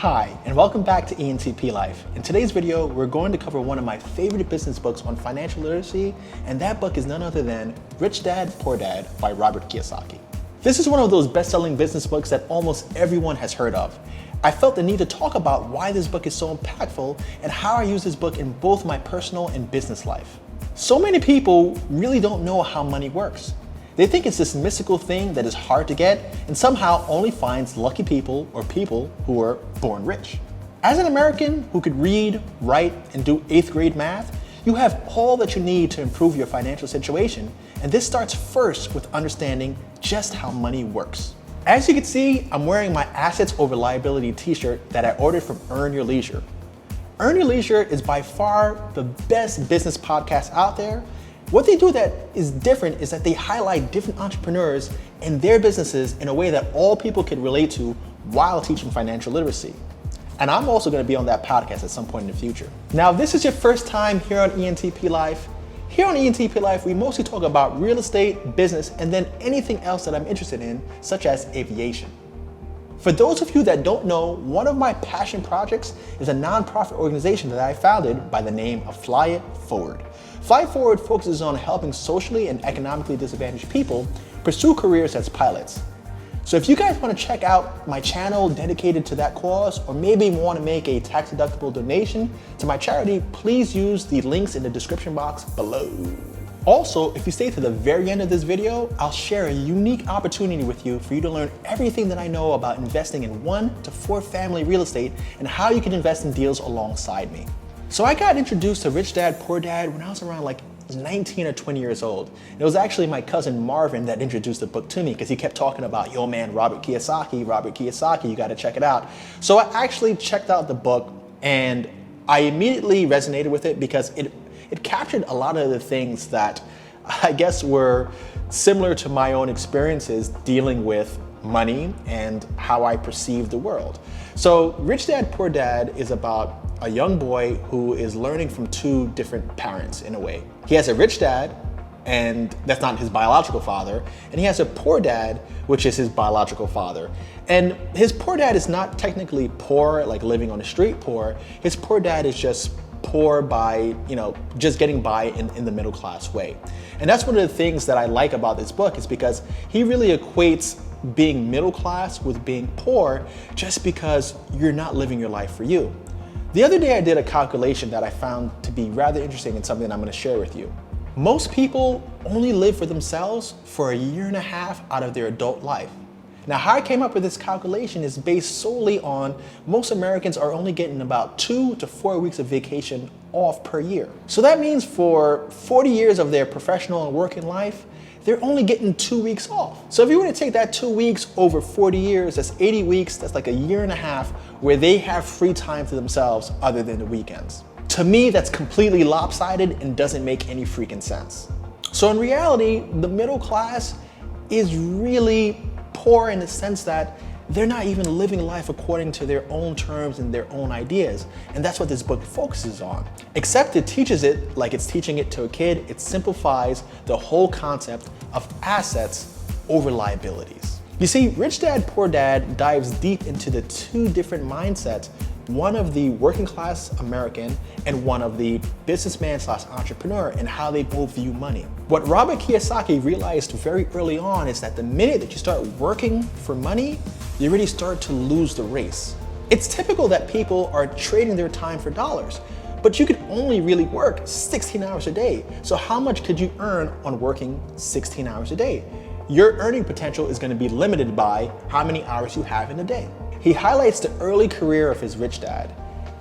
Hi, and welcome back to ENTP Life. In today's video, we're going to cover one of my favorite business books on financial literacy, and that book is none other than Rich Dad, Poor Dad by Robert Kiyosaki. This is one of those best-selling business books that almost everyone has heard of. I felt the need to talk about why this book is so impactful and how I use this book in both my personal and business life. So many people really don't know how money works. They think it's this mystical thing that is hard to get and somehow only finds lucky people or people who are born rich. As an American who could read, write, and do 8th grade math, you have all that you need to improve your financial situation, and this starts first with understanding just how money works. As you can see, I'm wearing my Assets Over Liability t-shirt that I ordered from Earn Your Leisure. Earn Your Leisure is by far the best business podcast out there. What they do that is different is that they highlight different entrepreneurs and their businesses in a way that all people can relate to while teaching financial literacy. And I'm also going to be on that podcast at some point in the future. Now, if this is your first time here on ENTP Life, here on ENTP Life, we mostly talk about real estate, business, and then anything else that I'm interested in, such as aviation. For those of you that don't know, one of my passion projects is a nonprofit organization that I founded by the name of Fly It Forward. Fly It Forward focuses on helping socially and economically disadvantaged people pursue careers as pilots. So if you guys want to check out my channel dedicated to that cause, or maybe want to make a tax-deductible donation to my charity, please use the links in the description box below. Also, if you stay to the very end of this video, I'll share a unique opportunity with you for you to learn everything that I know about investing in 1 to 4 family real estate and how you can invest in deals alongside me. So I got introduced to Rich Dad, Poor Dad when I was around 19 or 20 years old. It was actually my cousin Marvin that introduced the book to me because he kept talking about, yo man, Robert Kiyosaki, you gotta check it out. So I actually checked out the book and I immediately resonated with it because it captured a lot of the things that I guess were similar to my own experiences dealing with money and how I perceive the world. So Rich Dad, Poor Dad is about a young boy who is learning from 2 different parents in a way. He has a rich dad, and that's not his biological father, and he has a poor dad, which is his biological father. And his poor dad is not technically poor, like living on the street poor. His poor dad is just poor by, just getting by in the middle class way. And that's one of the things that I like about this book is because he really equates being middle class with being poor just because you're not living your life for you. The other day I did a calculation that I found to be rather interesting and something I'm going to share with you. Most people only live for themselves for 1.5 years out of their adult life. Now, how I came up with this calculation is based solely on most Americans are only getting about 2 to 4 weeks of vacation off per year. So that means for 40 years of their professional and working life, they're only getting 2 weeks off. So if you were to take that 2 weeks over 40 years, that's 80 weeks, that's like 1.5 years where they have free time to themselves other than the weekends. To me, that's completely lopsided and doesn't make any freaking sense. So in reality, the middle class is really poor in the sense that they're not even living life according to their own terms and their own ideas. And that's what this book focuses on. Except it teaches it like it's teaching it to a kid. It simplifies the whole concept of assets over liabilities. You see, Rich Dad, Poor Dad dives deep into the 2 different mindsets, one of the working class American and one of the businessman/entrepreneur, and how they both view money. What Robert Kiyosaki realized very early on is that the minute that you start working for money, you really start to lose the race. It's typical that people are trading their time for dollars, but you could only really work 16 hours a day. So how much could you earn on working 16 hours a day? Your earning potential is going to be limited by how many hours you have in a day. He highlights the early career of his rich dad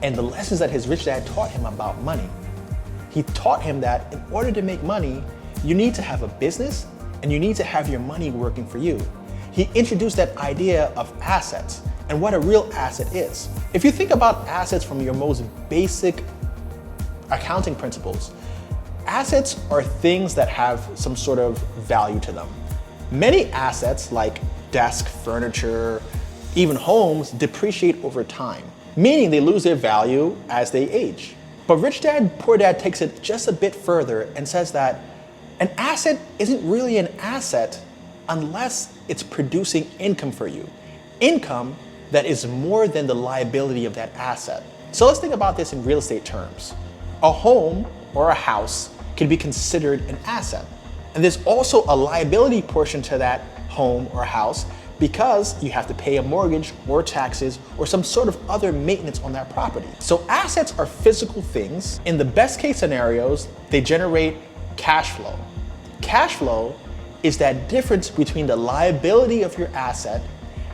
and the lessons that his rich dad taught him about money. He taught him that in order to make money, you need to have a business and you need to have your money working for you. He introduced that idea of assets and what a real asset is. If you think about assets from your most basic accounting principles, assets are things that have some sort of value to them. Many assets like desk, furniture, even homes depreciate over time, meaning they lose their value as they age. But Rich Dad, Poor Dad takes it just a bit further and says that an asset isn't really an asset unless it's producing income for you. Income that is more than the liability of that asset. So let's think about this in real estate terms. A home or a house can be considered an asset. And there's also a liability portion to that home or house because you have to pay a mortgage or taxes or some sort of other maintenance on that property. So assets are physical things. In the best case scenarios, they generate cash flow. Cash flow is that difference between the liability of your asset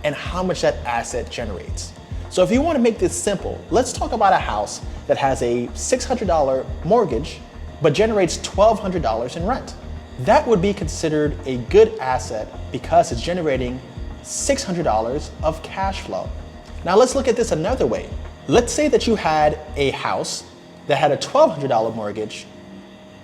and how much that asset generates. So if you want to make this simple, let's talk about a house that has a $600 mortgage but generates $1,200 in rent. That would be considered a good asset because it's generating $600 of cash flow. Now let's look at this another way. Let's say that you had a house that had a $1,200 mortgage,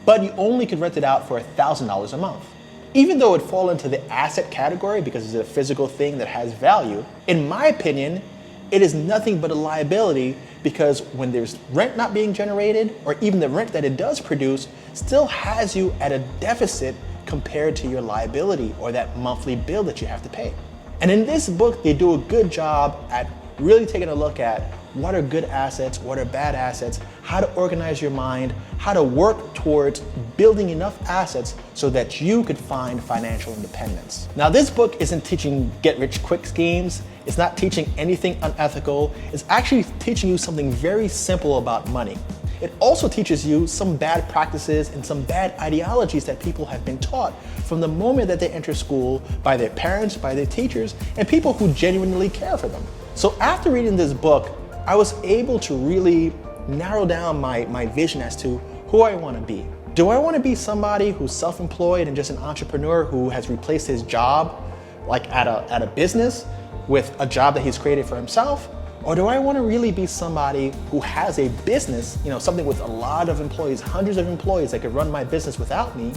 but you only could rent it out for $1,000 a month. Even though it falls into the asset category because it's a physical thing that has value, in my opinion, it is nothing but a liability because when there's rent not being generated, or even the rent that it does produce, still has you at a deficit compared to your liability or that monthly bill that you have to pay. And in this book, they do a good job at really taking a look at what are good assets, what are bad assets, how to organize your mind, how to work towards building enough assets so that you could find financial independence. Now, this book isn't teaching get-rich-quick schemes. It's not teaching anything unethical. It's actually teaching you something very simple about money. It also teaches you some bad practices and some bad ideologies that people have been taught from the moment that they enter school by their parents, by their teachers, and people who genuinely care for them. So after reading this book, I was able to really narrow down my vision as to who I want to be. Do I want to be somebody who's self-employed and just an entrepreneur who has replaced his job, like at a business, with a job that he's created for himself? Or do I want to really be somebody who has a business, something with a lot of employees, hundreds of employees that could run my business without me?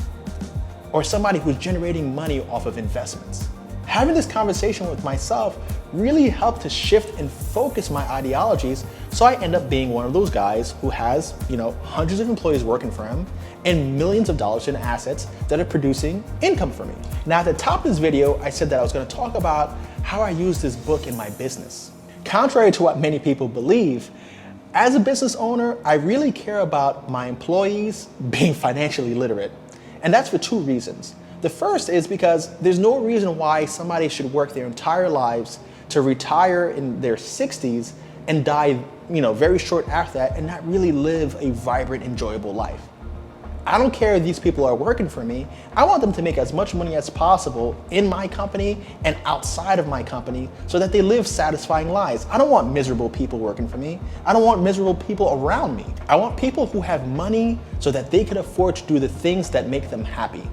Or somebody who's generating money off of investments? Having this conversation with myself really helped to shift and focus my ideologies, so I end up being one of those guys who has, hundreds of employees working for him and millions of dollars in assets that are producing income for me. Now, at the top of this video, I said that I was going to talk about how I use this book in my business. Contrary to what many people believe, as a business owner, I really care about my employees being financially literate. And that's for two reasons. The first is because there's no reason why somebody should work their entire lives to retire in their 60s and die, very short after that and not really live a vibrant, enjoyable life. I don't care if these people are working for me. I want them to make as much money as possible in my company and outside of my company so that they live satisfying lives. I don't want miserable people working for me. I don't want miserable people around me. I want people who have money so that they can afford to do the things that make them happy.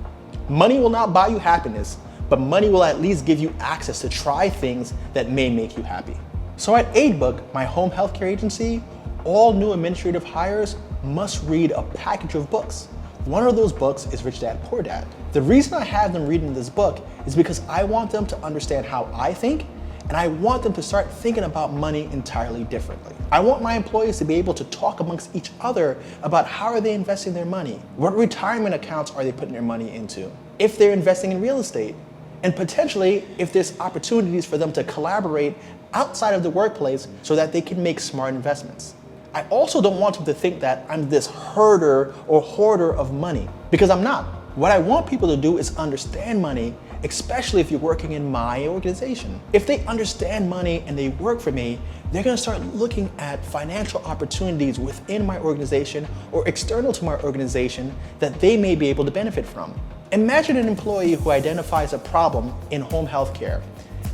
Money will not buy you happiness, but money will at least give you access to try things that may make you happy. So at AidBook, my home healthcare agency, all new administrative hires must read a package of books. One of those books is Rich Dad, Poor Dad. The reason I have them reading this book is because I want them to understand how I think, and I want them to start thinking about money entirely differently. I want my employees to be able to talk amongst each other about how are they investing their money, what retirement accounts are they putting their money into, if they're investing in real estate, and potentially if there's opportunities for them to collaborate outside of the workplace so that they can make smart investments. I also don't want them to think that I'm this herder or hoarder of money, because I'm not. What I want people to do is understand money, especially if you're working in my organization. If they understand money and they work for me, they're gonna start looking at financial opportunities within my organization or external to my organization that they may be able to benefit from. Imagine an employee who identifies a problem in home health care,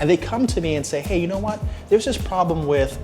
and they come to me and say, hey, you know what? There's this problem with,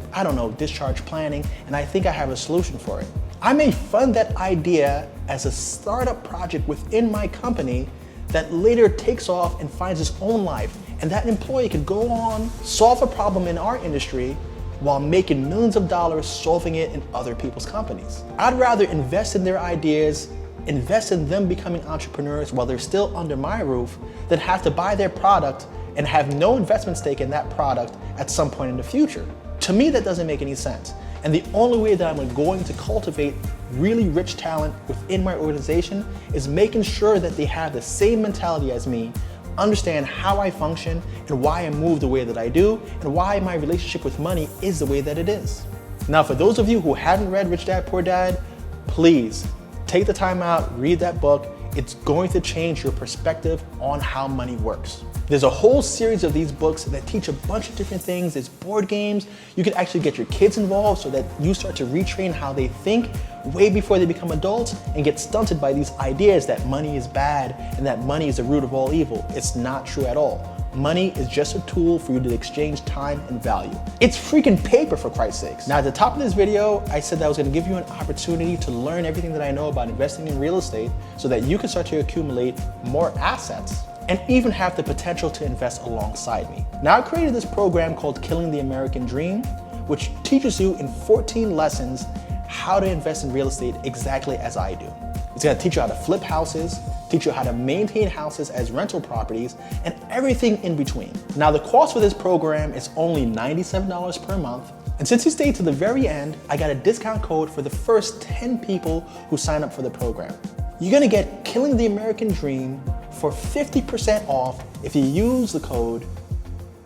discharge planning, and I think I have a solution for it. I may fund that idea as a startup project within my company that later takes off and finds its own life. And that employee could go on, solve a problem in our industry while making millions of dollars solving it in other people's companies. I'd rather invest in their ideas, invest in them becoming entrepreneurs while they're still under my roof, than have to buy their product and have no investment stake in that product at some point in the future. To me, that doesn't make any sense. And the only way that I'm going to cultivate really rich talent within my organization is making sure that they have the same mentality as me, understand how I function and why I move the way that I do and why my relationship with money is the way that it is. Now, for those of you who haven't read Rich Dad, Poor Dad, please take the time out, read that book. It's going to change your perspective on how money works. There's a whole series of these books that teach a bunch of different things. There's board games. You can actually get your kids involved so that you start to retrain how they think way before they become adults and get stunted by these ideas that money is bad and that money is the root of all evil. It's not true at all. Money is just a tool for you to exchange time and value. It's freaking paper, for Christ's sakes. Now, at the top of this video, I said that I was gonna give you an opportunity to learn everything that I know about investing in real estate so that you can start to accumulate more assets and even have the potential to invest alongside me. Now, I created this program called Killing the American Dream, which teaches you in 14 lessons how to invest in real estate exactly as I do. It's gonna teach you how to flip houses, teach you how to maintain houses as rental properties, and everything in between. Now, the cost for this program is only $97 per month. And since you stayed to the very end, I got a discount code for the first 10 people who sign up for the program. You're gonna get Killing the American Dream for 50% off if you use the code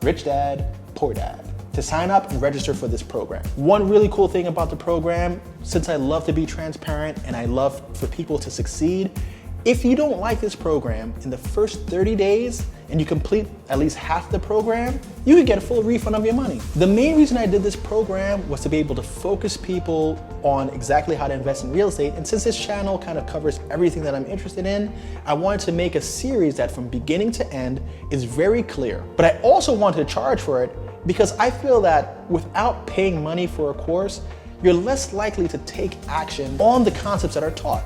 Rich Dad, Poor Dad to sign up and register for this program. One really cool thing about the program, since I love to be transparent and I love for people to succeed, if you don't like this program in the first 30 days and you complete at least half the program, you can get a full refund of your money. The main reason I did this program was to be able to focus people on exactly how to invest in real estate. And since this channel kind of covers everything that I'm interested in, I wanted to make a series that from beginning to end is very clear. But I also wanted to charge for it because I feel that without paying money for a course, you're less likely to take action on the concepts that are taught.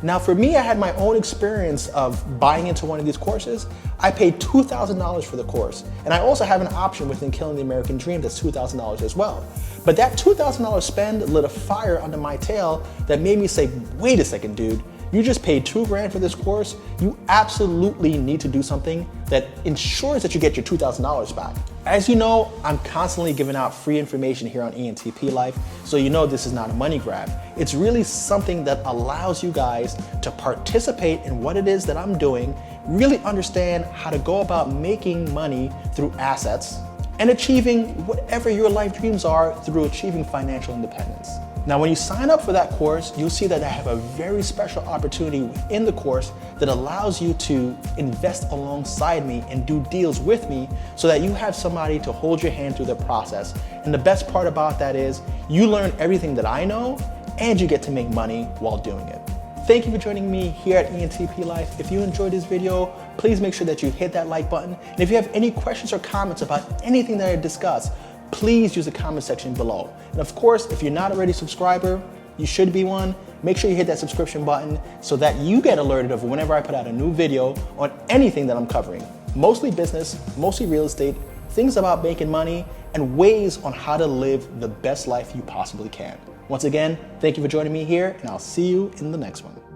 Now, for me, I had my own experience of buying into one of these courses. I paid $2,000 for the course. And I also have an option within Killing the American Dream that's $2,000 as well. But that $2,000 spend lit a fire under my tail that made me say, wait a second, dude, you just paid $2,000 for this course. You absolutely need to do something that ensures that you get your $2,000 back. As you know, I'm constantly giving out free information here on ENTP Life, so you know this is not a money grab. It's really something that allows you guys to participate in what it is that I'm doing, really understand how to go about making money through assets, and achieving whatever your life dreams are through achieving financial independence. Now, when you sign up for that course, you'll see that I have a very special opportunity within the course that allows you to invest alongside me and do deals with me so that you have somebody to hold your hand through the process. And the best part about that is you learn everything that I know and you get to make money while doing it. Thank you for joining me here at ENTP Life. If you enjoyed this video, please make sure that you hit that like button. And if you have any questions or comments about anything that I discussed, please use the comment section below. And of course, if you're not already a subscriber, you should be one. Make sure you hit that subscription button so that you get alerted of whenever I put out a new video on anything that I'm covering. Mostly business, mostly real estate, things about making money, and ways on how to live the best life you possibly can. Once again, thank you for joining me here, and I'll see you in the next one.